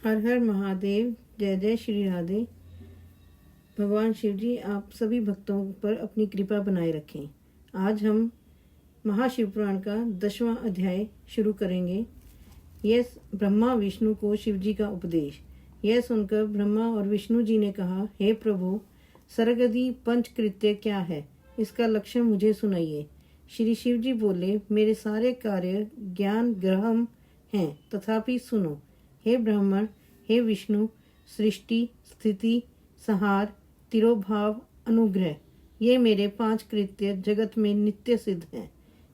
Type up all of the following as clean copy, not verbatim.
हर हर महादेव। जय जय श्री राधे। भगवान शिव जी आप सभी भक्तों पर अपनी कृपा बनाए रखें। आज हम महाशिव पुराण का 10वां अध्याय शुरू करेंगे। यह ब्रह्मा विष्णु को शिव जी का उपदेश। यह सुनकर ब्रह्मा और विष्णु जी ने कहा, हे प्रभु, सरगदी पंचकृत्य क्या है, इसका लक्षण मुझे सुनाइए। श्री शिव जी बोले, मेरे सारे कार्य ज्ञान ग्रहम हैं, तथापि सुनो। हे ब्राह्मण, हे विष्णु, सृष्टि, स्थिति, संहार, तिरोभाव, अनुग्रह, ये मेरे 5 कृत्य जगत में नित्य सिद्ध हैं।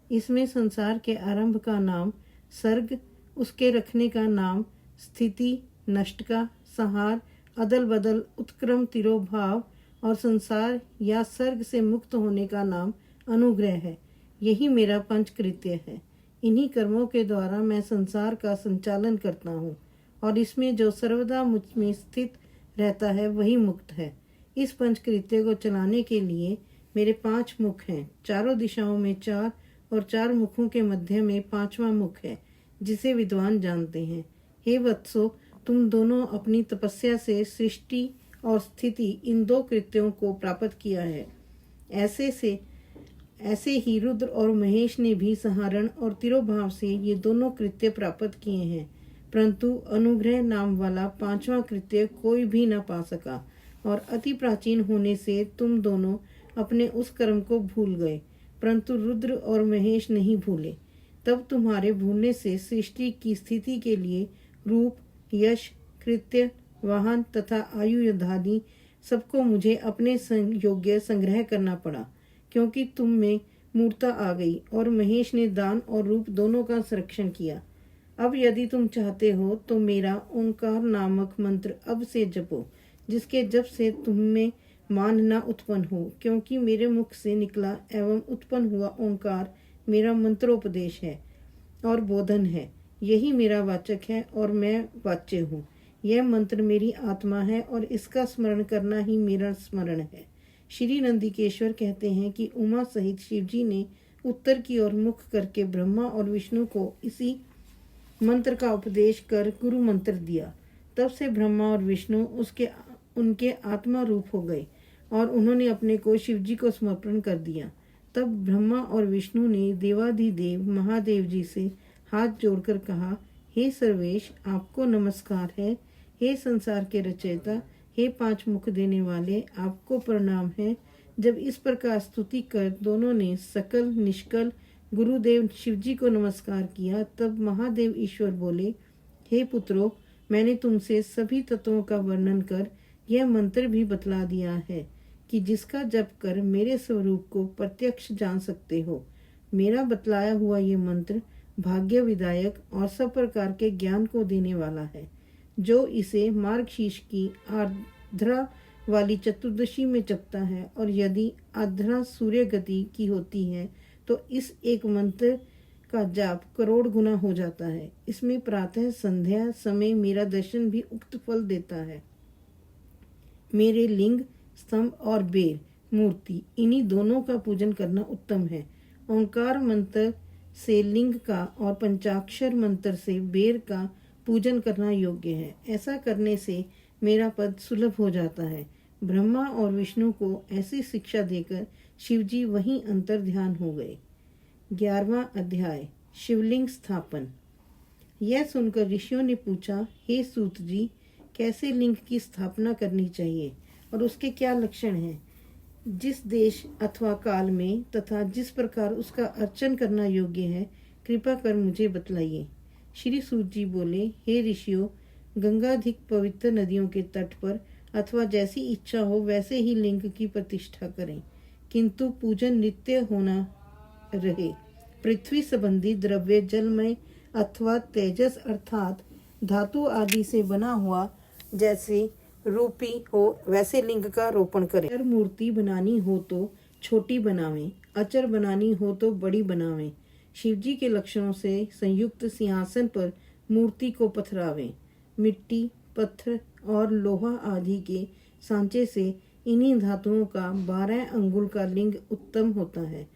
इसमें संसार के आरंभ का नाम सर्ग, उसके रखने का नाम स्थिति, नष्ट का संहार, अदल बदल, उत्क्रम, तिरोभाव और संसार या सर्ग से मुक्त होने का नाम अनुग्रह है। यही मेरा 5 कृत्य है। इन्हीं कर्मों के द्वारा मैं संसार का संचालन करता हूँ और इसमें जो सर्वदा मुझ में स्थित रहता है वही मुक्त है। इस 5 कृत्य को चलाने के लिए मेरे 5 मुख हैं। चारों दिशाओं में 4 और 4 मुखों के मध्य में 5वां मुख है, जिसे विद्वान जानते हैं। हे वत्सो, तुम दोनों अपनी तपस्या से सृष्टि और स्थिति इन 2 कृत्यों को प्राप्त किया है। ऐसे ही रुद्र और महेश ने भी संहारण और तिरोभाव से ये दोनों कृत्य प्राप्त किए हैं, परंतु अनुग्रह नाम वाला 5वां कृत्य कोई भी न पा सका और अति प्राचीन होने से तुम दोनों अपने उस कर्म को भूल गए, परंतु रुद्र और महेश नहीं भूले। तब तुम्हारे भूलने से सृष्टि की स्थिति के लिए रूप, यश, कृत्य, वाहन तथा आयु युद्धादि सबको मुझे अपने योग्य संग्रह करना पड़ा, क्योंकि तुम में मूर्ता आ गई और महेश ने दान और रूप दोनों का संरक्षण किया। अब यदि तुम चाहते हो तो मेरा ओंकार नामक मंत्र अब से जपो, जिसके जप से तुम में मान न उत्पन्न हो, क्योंकि मेरे मुख से निकला एवं उत्पन्न हुआ ओंकार मेरा मंत्रोपदेश है और बोधन है। यही मेरा वाचक है और मैं वाच्य हूँ। यह मंत्र मेरी आत्मा है और इसका स्मरण करना ही मेरा स्मरण है। श्री नंदिकेश्वर कहते हैं कि उमा सहित शिव जी ने उत्तर की ओर मुख करके ब्रह्मा और विष्णु को इसी मंत्र का उपदेश कर गुरु मंत्र दिया। तब से ब्रह्मा और विष्णु उनके आत्मा रूप हो गए और उन्होंने अपने को शिव जी को समर्पण कर दिया। तब ब्रह्मा और विष्णु ने देवाधिदेव महादेव जी से हाथ जोड़कर कहा, हे सर्वेश, आपको नमस्कार है। हे संसार के रचयिता, हे 5 मुख देने वाले, आपको प्रणाम है। जब इस प्रकार स्तुति कर दोनों ने सकल निष्कल गुरुदेव शिवजी को नमस्कार किया, तब महादेव ईश्वर बोले, हे पुत्रों, मैंने तुमसे सभी तत्वों का वर्णन कर यह मंत्र भी बतला दिया है कि जिसका जप कर मेरे स्वरूप को प्रत्यक्ष जान सकते हो। मेरा बतलाया हुआ ये मंत्र भाग्य विदायक और सब प्रकार के ज्ञान को देने वाला है। जो इसे मार्गशीर्ष की आर्द्रा वाली चतुर्दशी में जपता है और यदि आर्द्रा सूर्य गति की होती है तो इस एक मंत्र का जाप करोड़ गुना हो जाता है। इसमें प्रातः संध्या समय मेरा दर्शन भी उक्त फल देता है। मेरे लिंग, स्तंभ और बेर मूर्ति, इन्हीं दोनों का पूजन करना उत्तम है। ओंकार मंत्र से लिंग का और पंचाक्षर मंत्र से बेर का पूजन करना योग्य है। ऐसा करने से मेरा पद सुलभ हो जाता है। ब्रह्मा और विष्णु को ऐसी शिक्षा देकर शिवजी वहीं अंतर ध्यान हो गए। 11वां अध्याय, शिवलिंग स्थापन। यह सुनकर ऋषियों ने पूछा, हे सूत जी, कैसे लिंग की स्थापना करनी चाहिए और उसके क्या लक्षण हैं? जिस देश अथवा काल में तथा जिस प्रकार उसका अर्चन करना योग्य है, कृपा कर मुझे बतलाइए। श्री सूत जी बोले, हे ऋषियों, गंगाधिक पवित्र नदियों के तट पर अथवा जैसी इच्छा हो वैसे ही लिंग की प्रतिष्ठा करें, किंतु पूजन नित्य होना रहे। पृथ्वी संबंधी द्रव्य जलमय अथवा तेजस अर्थात धातु आदि से बना हुआ जैसे रूपी हो वैसे लिंग का रोपण करें। अगर मूर्ति बनानी हो तो छोटी बनावें, अचर बनानी हो तो बड़ी बनावें। शिवजी के लक्षणों से संयुक्त सिंहासन पर मूर्ति को पथरावें। मिट्टी, पत्थर और लोहा आदि के सांचे से इन्हीं धातुओं का 12 अंगुल का लिंग उत्तम होता है।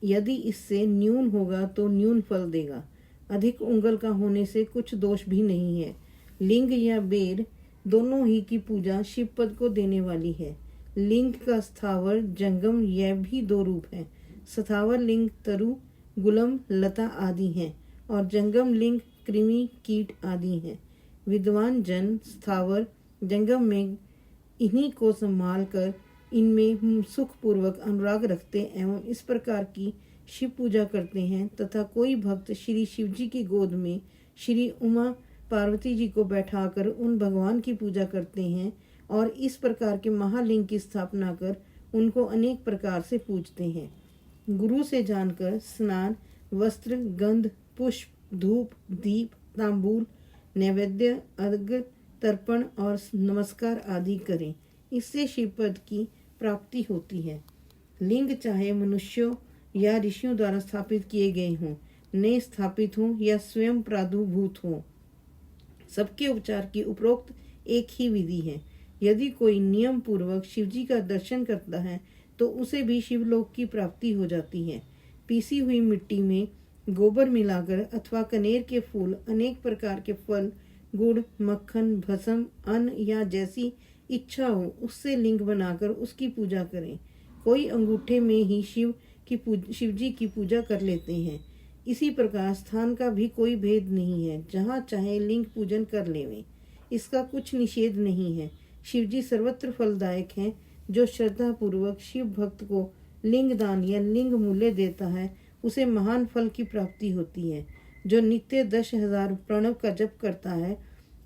यदि इससे न्यून होगा तो न्यून फल देगा। अधिक उंगल का होने से कुछ दोष भी नहीं है। लिंग या बेर दोनों ही की पूजा शिव पद को देने वाली है। लिंग का स्थावर जंगम यह भी दो रूप है। स्थावर लिंग तरु गुलम लता आदि हैं और जंगम लिंग कृमि कीट आदि हैं। विद्वान जन स्थावर जंगम में इन्हीं को संभाल कर इनमें सुखपूर्वक अनुराग रखते एवं इस प्रकार की शिव पूजा करते हैं तथा कोई भक्त श्री शिव जी की गोद में श्री उमा पार्वती जी को बैठाकर उन भगवान की पूजा करते हैं और इस प्रकार के महालिंग की स्थापना कर उनको अनेक प्रकार से पूजते हैं। गुरु से जानकर स्नान, वस्त्र, गंध, पुष्प, धूप, दीप, तांबूल, नैवेद्य, अर्घ्य, तर्पण और नमस्कार आदि करें। इससे शिव पद की प्राप्ति होती है। लिंग चाहे मनुष्यों या ऋषियों द्वारा स्थापित किए गए हों, नए स्थापित हों या स्वयं प्रादुर्भूत हों, सबके उपचार की उपरोक्त एक ही विधि है। यदि कोई नियम पूर्वक शिवजी का दर्शन करता है तो उसे भी शिवलोक की प्राप्ति हो जाती है। पीसी हुई मिट्टी में गोबर मिलाकर अथवा कनेर के फूल, अनेक प्रकार के फल, गुड़, मक्खन, भस्म, अन्न या जैसी इच्छा हो उससे लिंग बनाकर उसकी पूजा करें। कोई अंगूठे में ही शिवजी की पूजा कर लेते हैं। इसी प्रकार स्थान का भी कोई भेद नहीं है, जहाँ चाहे लिंग पूजन कर लेवें। इसका कुछ निषेध नहीं है। शिवजी सर्वत्र फलदायक हैं। जो श्रद्धा पूर्वक शिव भक्त को लिंग दान या लिंग मूल्य देता है उसे महान फल की प्राप्ति होती है। जो नित्य 10,000 प्रणव का जप करता है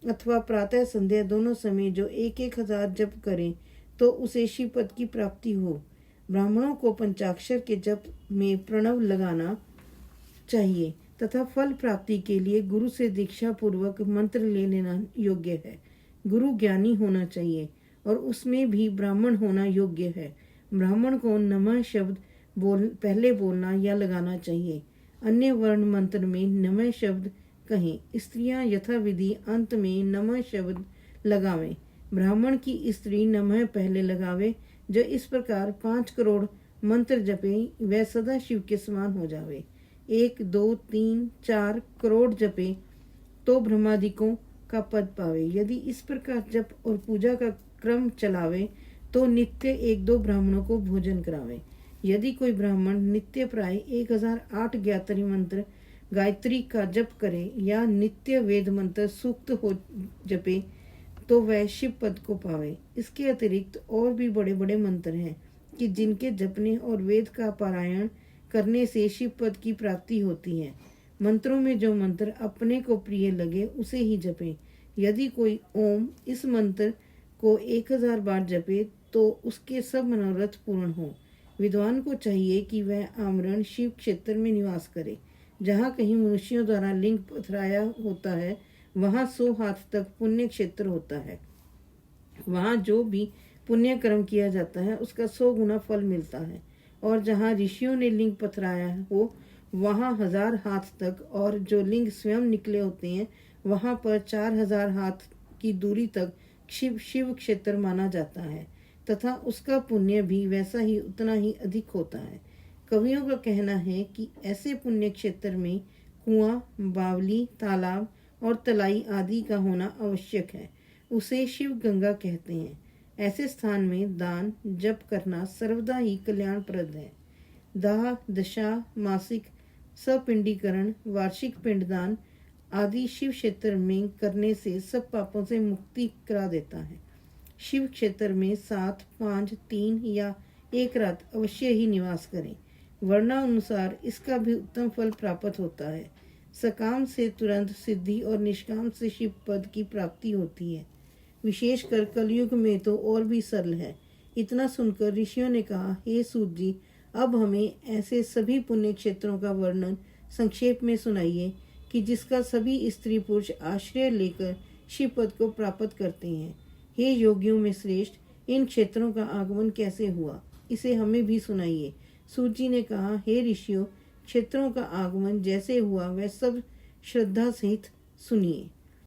अथवा प्रातः संध्या दोनों समय जो 1,000 जप करे तो उसे शिव पद की प्राप्ति हो। ब्राह्मणों को पंचाक्षर के जप में प्रणव लगाना चाहिए तथा फल प्राप्ति के लिए गुरु से दीक्षा पूर्वक मंत्र ले लेना योग्य है। गुरु ज्ञानी होना चाहिए और उसमें भी ब्राह्मण होना योग्य है। ब्राह्मण को नमः शब्द पहले बोलना या लगाना चाहिए। अन्य वर्ण मंत्र में नमः शब्द कहें। स्त्रियां यथाविधि अंत में नमः शब्द लगावें। ब्राह्मण की स्त्री नमः पहले लगावे। जो इस प्रकार 5 करोड़ मंत्र जपे वह सदा शिव के समान हो जावे। 1, 2, 3, 4 करोड़ जपे तो ब्रह्मादिकों का पद पावे। यदि इस प्रकार जप और पूजा का क्रम चलावे तो नित्य 1-2 ब्राह्मणों को भोजन करावे। यदि कोई ब्राह्मण नित्य प्राय 1008 ज्ञातरी मंत्र गायत्री का जप करे या नित्य वेद मंत्र सूक्त हो जपे तो वह शिव पद को पावे। इसके अतिरिक्त और भी बड़े बड़े मंत्र हैं कि जिनके जपने और वेद का पारायण करने से शिव पद की प्राप्ति होती है। मंत्रों में जो मंत्र अपने को प्रिय लगे उसे ही जपें। यदि कोई ओम इस मंत्र को 1000 बार जपे तो उसके सब मनोरथ पूर्ण हो। विद्वान को चाहिए कि वह आमरण शिव क्षेत्र में निवास करे। जहाँ कहीं मनुष्यों द्वारा लिंग पथराया होता है वहाँ 100 हाथ तक पुण्य क्षेत्र होता है। वहाँ जो भी पुण्य कर्म किया जाता है उसका 100 गुना फल मिलता है। और जहाँ ऋषियों ने लिंग पथराया हो वहाँ 1000 हाथ तक, और जो लिंग स्वयं निकले होते हैं वहाँ पर 4000 हाथ की दूरी तक शिव क्षेत्र माना जाता है तथा उसका पुण्य भी वैसा ही उतना ही अधिक होता है। कवियों का कहना है कि ऐसे पुण्य क्षेत्र में कुआं, बावली, तालाब और तलाई आदि का होना आवश्यक है। उसे शिव गंगा कहते हैं। ऐसे स्थान में दान जप करना सर्वदा ही कल्याणप्रद है। दाह, दशा, मासिक सपिंडीकरण, वार्षिक पिंडदान आदि शिव क्षेत्र में करने से सब पापों से मुक्ति करा देता है। शिव क्षेत्र में 7, 5, 3 या 1 रात अवश्य ही निवास करें। वर्णानुसार इसका भी उत्तम फल प्राप्त होता है। सकाम से तुरंत सिद्धि और निष्काम से शिव पद की प्राप्ति होती है। विशेषकर कलयुग में तो और भी सरल है। इतना सुनकर ऋषियों ने कहा, हे सूत जी, अब हमें ऐसे सभी पुण्य क्षेत्रों का वर्णन संक्षेप में सुनाइए कि जिसका सभी स्त्री पुरुष आश्रय लेकर शिव पद को प्राप्त करते हैं। हे योगियों में श्रेष्ठ, इन क्षेत्रों का आगमन कैसे हुआ, इसे हमें भी सुनाइए। सूत जी ने कहा, हे ऋषियों, क्षेत्रों का आगमन जैसे हुआ वह सब श्रद्धा सहित सुनिए।